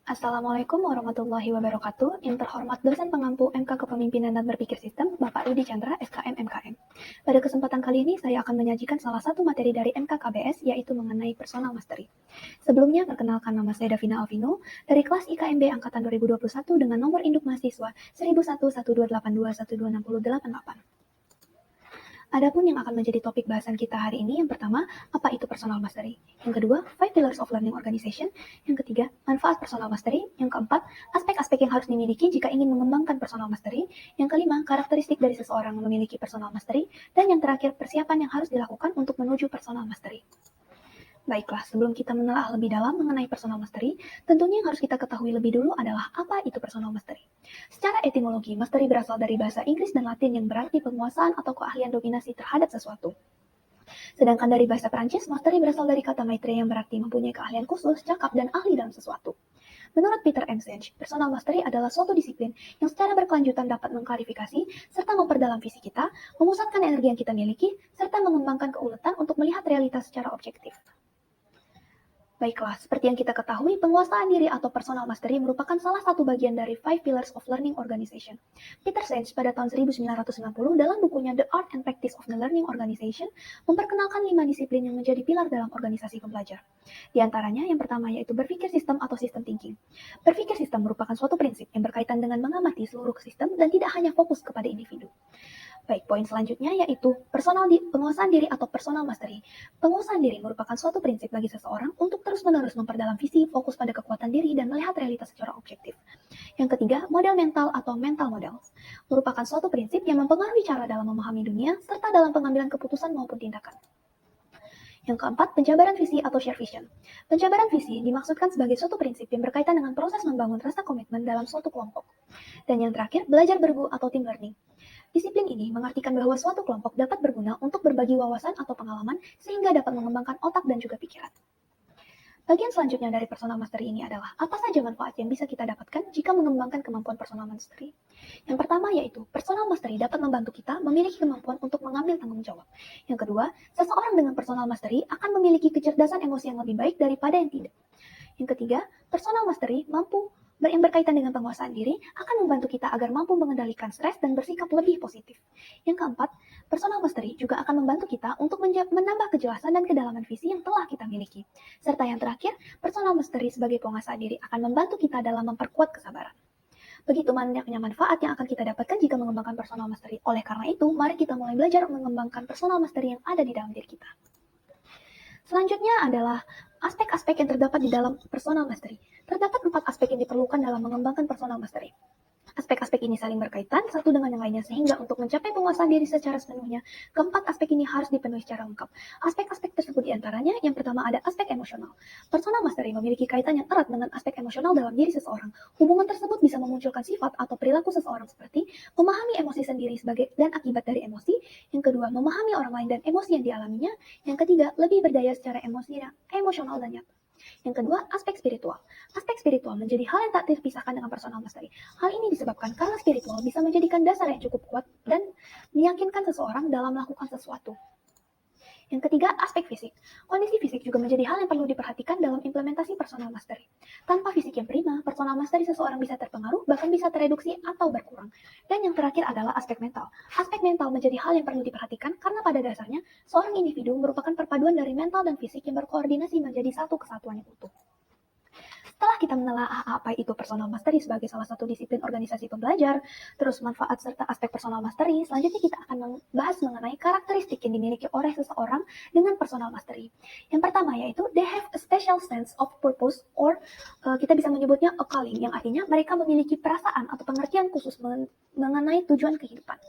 Assalamualaikum warahmatullahi wabarakatuh. Yang terhormat dosen pengampu MK Kepemimpinan dan Berpikir Sistem, Bapak Rudi Chandra, SKM MKM. Pada kesempatan kali ini, saya akan menyajikan salah satu materi dari MK KBS, yaitu mengenai personal mastery. Sebelumnya, perkenalkan nama saya Davina Alvino, dari kelas IKMB Angkatan 2021 dengan nomor induk mahasiswa 1011282126088. Adapun yang akan menjadi topik bahasan kita hari ini, yang pertama, apa itu personal mastery? Yang kedua, 5 pillars of learning organization. Yang ketiga, manfaat personal mastery. Yang keempat, aspek-aspek yang harus dimiliki jika ingin mengembangkan personal mastery. Yang kelima, karakteristik dari seseorang yang memiliki personal mastery. Dan yang terakhir, persiapan yang harus dilakukan untuk menuju personal mastery. Baiklah, sebelum kita menelaah lebih dalam mengenai personal mastery, tentunya yang harus kita ketahui lebih dulu adalah apa itu personal mastery. Secara etimologi, mastery berasal dari bahasa Inggris dan Latin yang berarti penguasaan atau keahlian dominasi terhadap sesuatu. Sedangkan dari bahasa Perancis, mastery berasal dari kata maitre yang berarti mempunyai keahlian khusus, cakap, dan ahli dalam sesuatu. Menurut Peter M. Senge, personal mastery adalah suatu disiplin yang secara berkelanjutan dapat mengklarifikasi serta memperdalam visi kita, memusatkan energi yang kita miliki, serta mengembangkan keuletan untuk melihat realitas secara objektif. Baiklah, seperti yang kita ketahui, penguasaan diri atau personal mastery merupakan salah satu bagian dari 5 Pillars of Learning Organization. Peter Senge pada tahun 1990 dalam bukunya The Art and Practice of the Learning Organization memperkenalkan 5 disiplin yang menjadi pilar dalam organisasi pembelajar. Di antaranya, yang pertama yaitu berpikir sistem atau system thinking. Berpikir sistem merupakan suatu prinsip yang berkaitan dengan mengamati seluruh sistem dan tidak hanya fokus kepada individu. Baik, poin selanjutnya yaitu penguasaan diri atau personal mastery. Penguasaan diri merupakan suatu prinsip bagi seseorang untuk terus-menerus memperdalam visi, fokus pada kekuatan diri, dan melihat realitas secara objektif. Yang ketiga, model mental atau mental models. Merupakan suatu prinsip yang mempengaruhi cara dalam memahami dunia, serta dalam pengambilan keputusan maupun tindakan. Yang keempat, penjabaran visi atau share vision. Penjabaran visi dimaksudkan sebagai suatu prinsip yang berkaitan dengan proses membangun rasa komitmen dalam suatu kelompok. Dan yang terakhir, belajar bergu atau team learning. Disiplin ini mengartikan bahwa suatu kelompok dapat berguna untuk berbagi wawasan atau pengalaman sehingga dapat mengembangkan otak dan juga pikiran. Bagian selanjutnya dari personal mastery ini adalah apa saja manfaat yang bisa kita dapatkan jika mengembangkan kemampuan personal mastery. Yang pertama yaitu personal mastery dapat membantu kita memiliki kemampuan untuk mengambil tanggung jawab. Yang kedua, seseorang dengan personal mastery akan memiliki kecerdasan emosi yang lebih baik daripada yang tidak. Yang ketiga, personal mastery yang berkaitan dengan penguasaan diri akan membantu kita agar mampu mengendalikan stres dan bersikap lebih positif. Yang keempat, personal mastery juga akan membantu kita untuk menambah kejelasan dan kedalaman visi yang telah kita miliki. Serta yang terakhir, personal mastery sebagai penguasaan diri akan membantu kita dalam memperkuat kesabaran. Begitu banyaknya manfaat yang akan kita dapatkan jika mengembangkan personal mastery. Oleh karena itu, mari kita mulai belajar mengembangkan personal mastery yang ada di dalam diri kita. Selanjutnya adalah aspek-aspek yang terdapat di dalam personal mastery. Terdapat 4 aspek yang diperlukan dalam mengembangkan personal mastery. Aspek-aspek ini saling berkaitan satu dengan yang lainnya sehingga untuk mencapai penguasaan diri secara sepenuhnya, keempat aspek ini harus dipenuhi secara lengkap. Aspek-aspek tersebut diantaranya, yang pertama ada aspek emosional. Personal mastery memiliki kaitan yang erat dengan aspek emosional dalam diri seseorang. Hubungan tersebut bisa memunculkan sifat atau perilaku seseorang seperti memahami emosi sendiri sebagai dan akibat dari emosi. Yang kedua, memahami orang lain dan emosi yang dialaminya. Yang ketiga, lebih berdaya secara emosional dan nyata. Yang kedua, aspek spiritual. Aspek spiritual menjadi hal yang tak terpisahkan dengan personal mastery. Hal ini disebabkan karena spiritual bisa menjadikan dasar yang cukup kuat dan meyakinkan seseorang dalam melakukan sesuatu. Yang ketiga, aspek fisik. Kondisi fisik juga menjadi hal yang perlu diperhatikan dalam implementasi personal mastery. Tanpa fisik yang prima, personal mastery seseorang bisa terpengaruh, bahkan bisa tereduksi atau berkurang. Dan yang terakhir adalah aspek mental. Aspek mental menjadi hal yang perlu diperhatikan karena pada dasarnya, seorang individu merupakan perpaduan dari mental dan fisik yang berkoordinasi menjadi satu kesatuan yang utuh. Setelah kita menelaah apa itu personal mastery sebagai salah satu disiplin organisasi pembelajar, terus manfaat serta aspek personal mastery, selanjutnya kita akan membahas mengenai karakteristik yang dimiliki oleh seseorang dengan personal mastery. Yang pertama yaitu they have a special sense of purpose or kita bisa menyebutnya a calling, yang artinya mereka memiliki perasaan atau pengertian khusus mengenai tujuan kehidupan.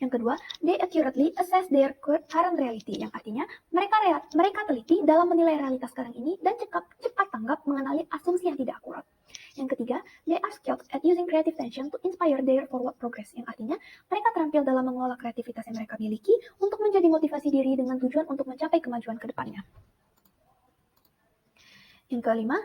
Yang kedua, they accurately assess their current reality, yang artinya mereka teliti dalam menilai realitas sekarang ini dan cepat tanggap mengenali asumsi yang tidak akurat. Yang ketiga, they are skilled at using creative tension to inspire their forward progress, yang artinya mereka terampil dalam mengelola kreativitas yang mereka miliki untuk menjadi motivasi diri dengan tujuan untuk mencapai kemajuan ke depannya. Yang kelima,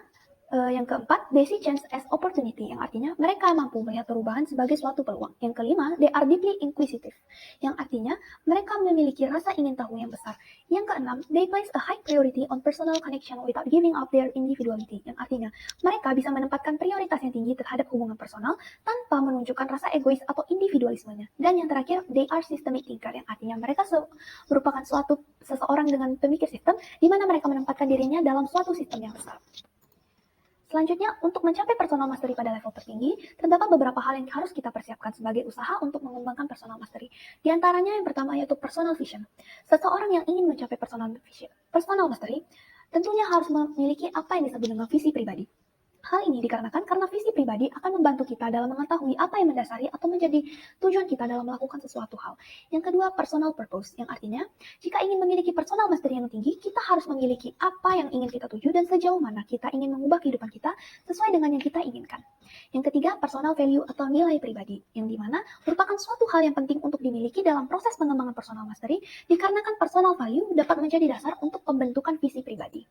Yang keempat, they see change as opportunity, yang artinya mereka mampu melihat perubahan sebagai suatu peluang. Yang kelima, they are deeply inquisitive, yang artinya mereka memiliki rasa ingin tahu yang besar. Yang keenam, they place a high priority on personal connection without giving up their individuality, yang artinya mereka bisa menempatkan prioritas yang tinggi terhadap hubungan personal tanpa menunjukkan rasa egois atau individualismenya. Dan yang terakhir, they are systemic thinker, yang artinya mereka merupakan seseorang dengan pemikir sistem, di mana mereka menempatkan dirinya dalam suatu sistem yang besar. Selanjutnya, untuk mencapai personal mastery pada level tertinggi, terdapat beberapa hal yang harus kita persiapkan sebagai usaha untuk mengembangkan personal mastery. Di antaranya yang pertama yaitu personal vision. Seseorang yang ingin mencapai personal mastery tentunya harus memiliki apa yang disebut dengan visi pribadi. Hal ini dikarenakan karena visi pribadi akan membantu kita dalam mengetahui apa yang mendasari atau menjadi tujuan kita dalam melakukan sesuatu hal. Yang kedua, personal purpose, yang artinya jika ingin memiliki personal mastery yang tinggi, kita harus memiliki apa yang ingin kita tuju dan sejauh mana kita ingin mengubah kehidupan kita sesuai dengan yang kita inginkan. Yang ketiga, personal value atau nilai pribadi, yang dimana merupakan suatu hal yang penting untuk dimiliki dalam proses pengembangan personal mastery, dikarenakan personal value dapat menjadi dasar untuk pembentukan visi pribadi.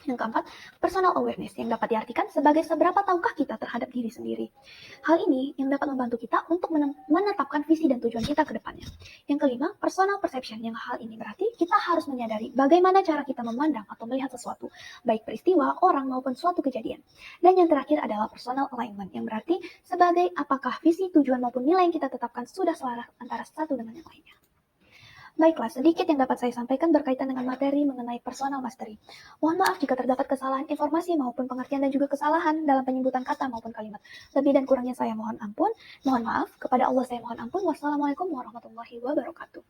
Yang keempat, personal awareness, yang dapat diartikan sebagai seberapa tahukah kita terhadap diri sendiri. Hal ini yang dapat membantu kita untuk menetapkan visi dan tujuan kita ke depannya. Yang kelima, personal perception, yang hal ini berarti kita harus menyadari bagaimana cara kita memandang atau melihat sesuatu, baik peristiwa, orang, maupun suatu kejadian. Dan yang terakhir adalah personal alignment, yang berarti sebagai apakah visi, tujuan, maupun nilai yang kita tetapkan sudah selaras antara satu dengan yang lainnya. Baiklah, sedikit yang dapat saya sampaikan berkaitan dengan materi mengenai personal mastery. Mohon maaf jika terdapat kesalahan informasi maupun pengertian dan juga kesalahan dalam penyebutan kata maupun kalimat. Lebih dan kurangnya saya mohon ampun. Mohon maaf. Kepada Allah saya mohon ampun. Wassalamualaikum warahmatullahi wabarakatuh.